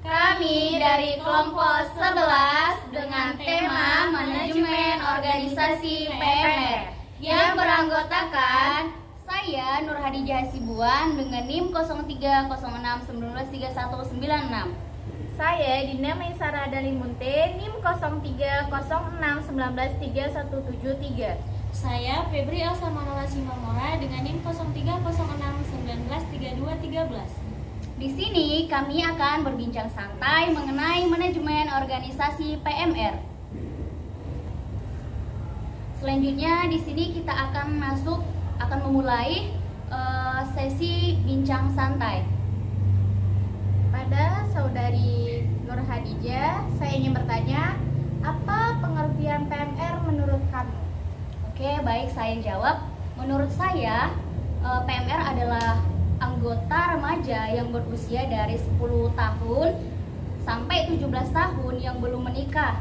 Kami dari kelompok 11 dengan tema Manajemen Organisasi PMR yang beranggotakan saya Nur Hadijah Hasibuan dengan NIM 0306193196. Saya Dinda Maisara Dalimunte, NIM 0306193173. Saya Febri Elsa Manola Simamora dengan NIM 0306193213. Di sini kami akan berbincang santai mengenai manajemen organisasi PMR. Selanjutnya di sini kita akan memulai sesi bincang santai. Pada saudari Nur Hadijah, saya ingin bertanya, apa pengertian PMR menurut kamu? Oke, baik, saya jawab. Menurut saya, PMR adalah anggota remaja yang berusia dari 10 tahun sampai 17 tahun yang belum menikah.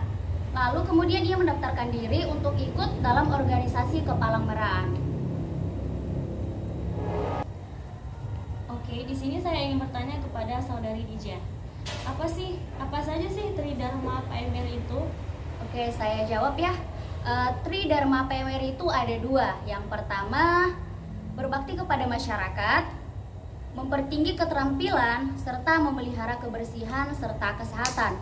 Lalu kemudian ia mendaftarkan diri untuk ikut dalam organisasi Kepalang Merah. Oke, di sini saya ingin bertanya kepada saudari Dija. Apa saja sih Tridharma PMR itu? Oke, saya jawab ya. Tridharma PMR itu ada 2. Yang pertama, berbakti kepada masyarakat, mempertinggi keterampilan, serta memelihara kebersihan serta kesehatan.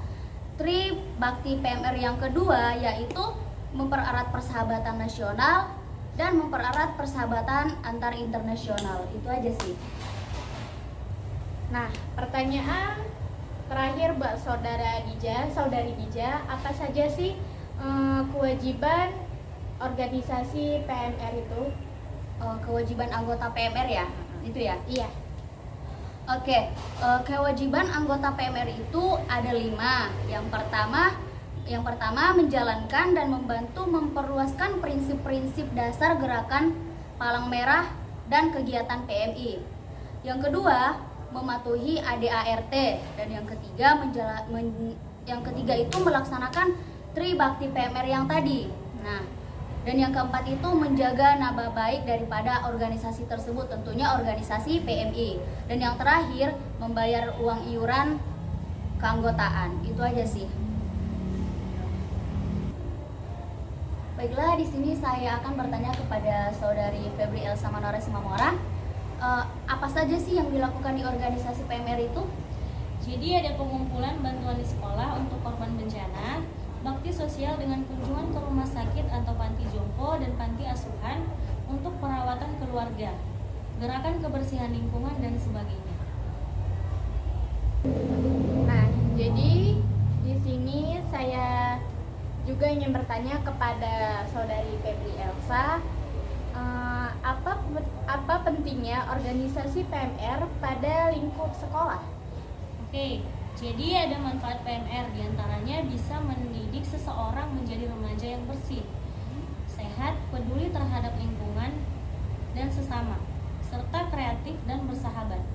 Tri bakti PMR yang kedua yaitu mempererat persahabatan nasional dan mempererat persahabatan antar internasional. Itu aja sih. Nah, pertanyaan terakhir buat saudari Dija, apa saja sih kewajiban organisasi PMR itu? Kewajiban anggota PMR ya? Itu ya? Iya. Oke, kewajiban anggota PMR itu ada 5. Yang pertama menjalankan dan membantu memperluaskan prinsip-prinsip dasar gerakan Palang Merah dan kegiatan PMI. Yang kedua, mematuhi ADART, dan yang ketiga itu melaksanakan Tribakti PMR yang tadi. Nah, dan yang keempat itu menjaga nama baik daripada organisasi tersebut, tentunya organisasi PMI. Dan yang terakhir membayar uang iuran keanggotaan. Itu aja sih. Baiklah, di sini saya akan bertanya kepada saudari Febri Elsa Manola Simamora. Apa saja sih yang dilakukan di organisasi PMR itu? Jadi ada pengumpulan bantuan di sekolah untuk korban bencana, bakti sosial dengan kunjungan ke rumah sakit atau panti jompo dan panti asuhan untuk perawatan keluarga, gerakan kebersihan lingkungan dan sebagainya. Nah, jadi di sini saya juga ingin bertanya kepada saudari Febri Elsa, apa pentingnya organisasi PMR pada lingkup sekolah? Oke, jadi ada manfaat PMR, diantaranya bisa mendidik seseorang menjadi remaja yang bersih, sehat, peduli terhadap lingkungan dan sesama, serta kreatif dan bersahabat.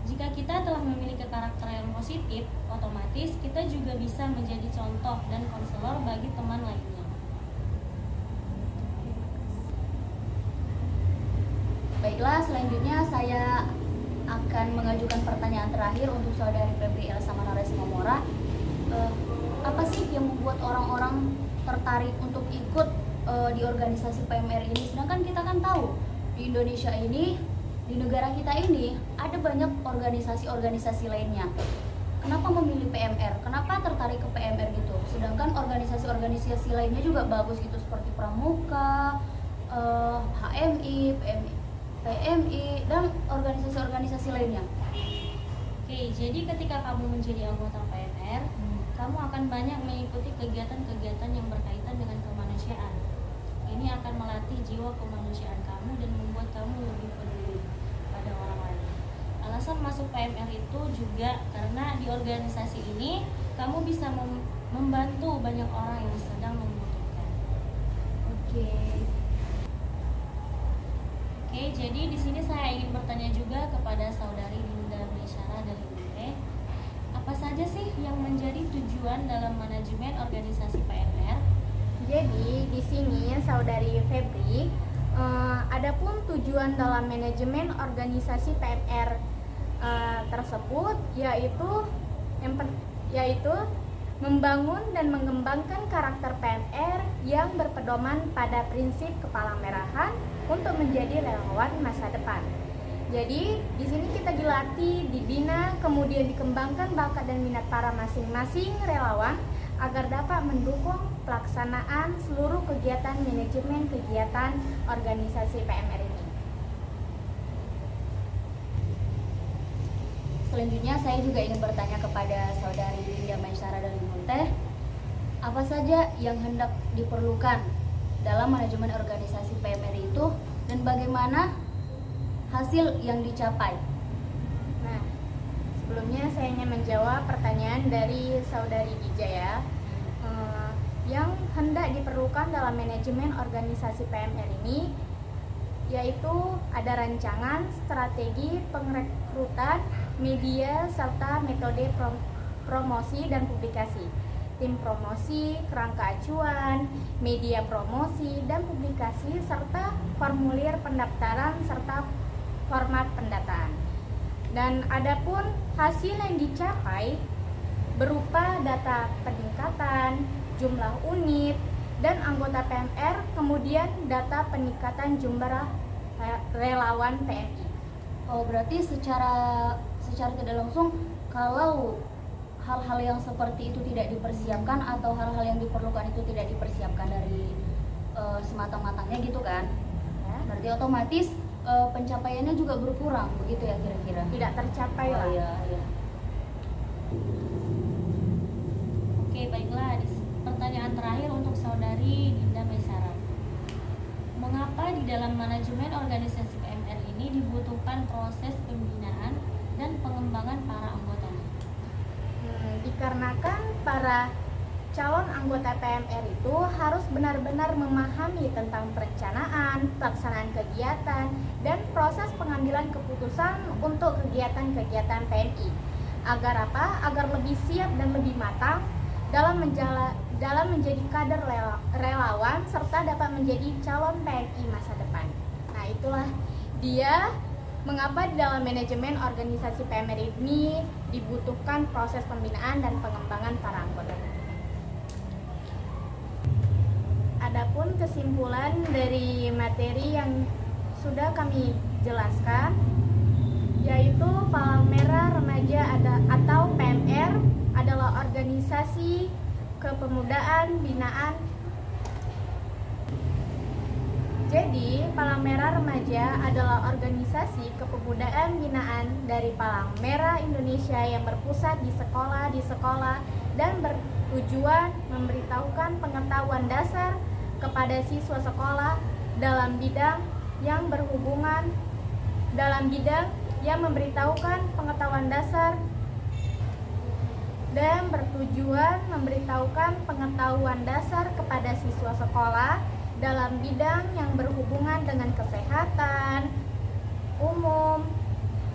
Jika kita telah memiliki karakter yang positif, otomatis kita juga bisa menjadi contoh dan konselor bagi teman lainnya. Baiklah, selanjutnya saya akan mengajukan pertanyaan terakhir untuk saudari Febri Elsa Manola Simamora. Apa sih yang membuat orang-orang tertarik untuk ikut di organisasi PMR ini? Sedangkan kita kan tahu di Indonesia ini, di negara kita ini ada banyak organisasi-organisasi lainnya. Kenapa memilih PMR? Kenapa tertarik ke PMR gitu? Sedangkan organisasi-organisasi lainnya juga bagus gitu, seperti Pramuka, HMI, PMI, dan organisasi-organisasi lainnya. Oke, jadi ketika kamu menjadi anggota PMR, kamu akan banyak mengikuti kegiatan-kegiatan yang berkaitan dengan kemanusiaan. Ini akan melatih jiwa kemanusiaan kamu dan membuat kamu lebih peduli pada orang lain. Alasan masuk PMR itu juga karena di organisasi ini kamu bisa membantu banyak orang yang sedang membutuhkan. Oke, jadi di sini saya ingin bertanya juga kepada saudari Dinda Maisara Dalimunte. Apa saja sih yang menjadi tujuan dalam manajemen organisasi PMR? Jadi di sini saudari Febri, adapun tujuan dalam manajemen organisasi PMR tersebut yaitu yaitu membangun dan mengembangkan karakter PMR yang berpedoman pada prinsip kepalamerahan untuk menjadi relawan masa depan. Jadi di sini kita dilatih, dibina, kemudian dikembangkan bakat dan minat para masing-masing relawan agar dapat mendukung pelaksanaan seluruh kegiatan manajemen kegiatan organisasi PMR ini. Selanjutnya saya juga ingin bertanya kepada Saudari Linda Maisyara Dalimunte, apa saja yang hendak diperlukan dalam manajemen organisasi PMR itu dan bagaimana hasil yang dicapai? Nah, sebelumnya saya ingin menjawab pertanyaan dari Saudari Gija ya. Yang hendak diperlukan dalam manajemen organisasi PMR ini yaitu ada rancangan, strategi, pengrekrutan, media, serta metode promosi dan publikasi, tim promosi, kerangka acuan, media promosi dan publikasi, serta formulir pendaftaran serta format pendataan. Dan adapun hasil yang dicapai berupa data peningkatan jumlah unit dan anggota PMR, kemudian data peningkatan jumlah relawan PMI. Oh, berarti secara tidak langsung kalau hal-hal yang seperti itu tidak dipersiapkan atau hal-hal yang diperlukan itu tidak dipersiapkan dari sematang-matangnya gitu kan? Ya. Berarti otomatis pencapaiannya juga berkurang begitu ya kira-kira? Tidak tercapai Oh, lah. iya. Oke, baiklah. Pertanyaan terakhir untuk Saudari Dinda Maisyara. Mengapa di dalam manajemen organisasi PMR ini dibutuhkan proses pembinaan dan pengembangan para anggotanya? Dikarenakan para calon anggota PMR itu harus benar-benar memahami tentang perencanaan, pelaksanaan kegiatan, dan proses pengambilan keputusan untuk kegiatan-kegiatan PMI. Agar apa? Agar lebih siap dan lebih matang dalam menjadi kader relawan serta dapat menjadi calon PMI masa depan. Nah, itulah dia mengapa di dalam manajemen organisasi PMR ini dibutuhkan proses pembinaan dan pengembangan para anggota. Adapun kesimpulan dari materi yang sudah kami jelaskan, yaitu Palang Merah Remaja atau PMR adalah organisasi kepemudaan binaan. Jadi, Palang Merah Remaja adalah organisasi kepemudaan binaan dari Palang Merah Indonesia yang berpusat di sekolah dan bertujuan memberitahukan pengetahuan dasar kepada siswa sekolah dalam bidang yang memberitahukan pengetahuan dasar dan bertujuan memberitahukan pengetahuan dasar kepada siswa sekolah dalam bidang yang berhubungan dengan kesehatan umum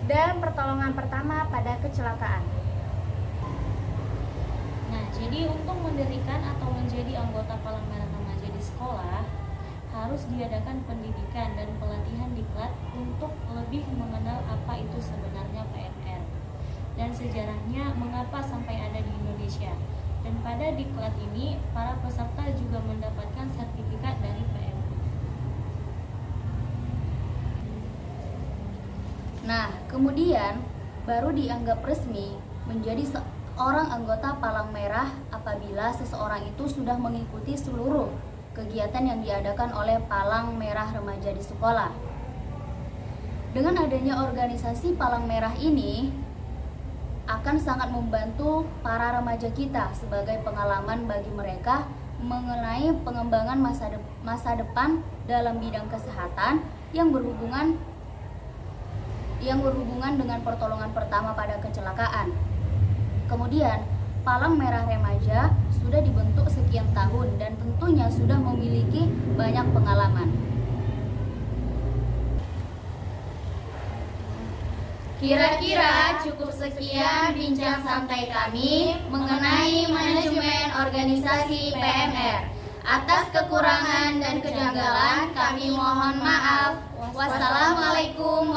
dan pertolongan pertama pada kecelakaan. Nah, jadi untuk mendirikan atau menjadi anggota Palang Merah Remaja di sekolah harus diadakan pendidikan dan pelatihan diklat untuk lebih mengenal apa itu sebenarnya PMR dan sejarahnya mengapa sampai ada di Indonesia. Dan pada diklat ini, para peserta juga mendapatkan sertifikat dari PMI. Nah, kemudian baru dianggap resmi menjadi seorang anggota Palang Merah apabila seseorang itu sudah mengikuti seluruh kegiatan yang diadakan oleh Palang Merah Remaja di sekolah. Dengan adanya organisasi Palang Merah ini akan sangat membantu para remaja kita sebagai pengalaman bagi mereka mengenai pengembangan masa depan dalam bidang kesehatan yang berhubungan dengan pertolongan pertama pada kecelakaan. Kemudian, Palang Merah Remaja sudah dibentuk sekian tahun dan tentunya sudah memiliki banyak pengalaman. Kira-kira cukup sekian bincang santai kami mengenai manajemen organisasi PMR. Atas kekurangan dan kejanggalan kami mohon maaf. Wassalamualaikum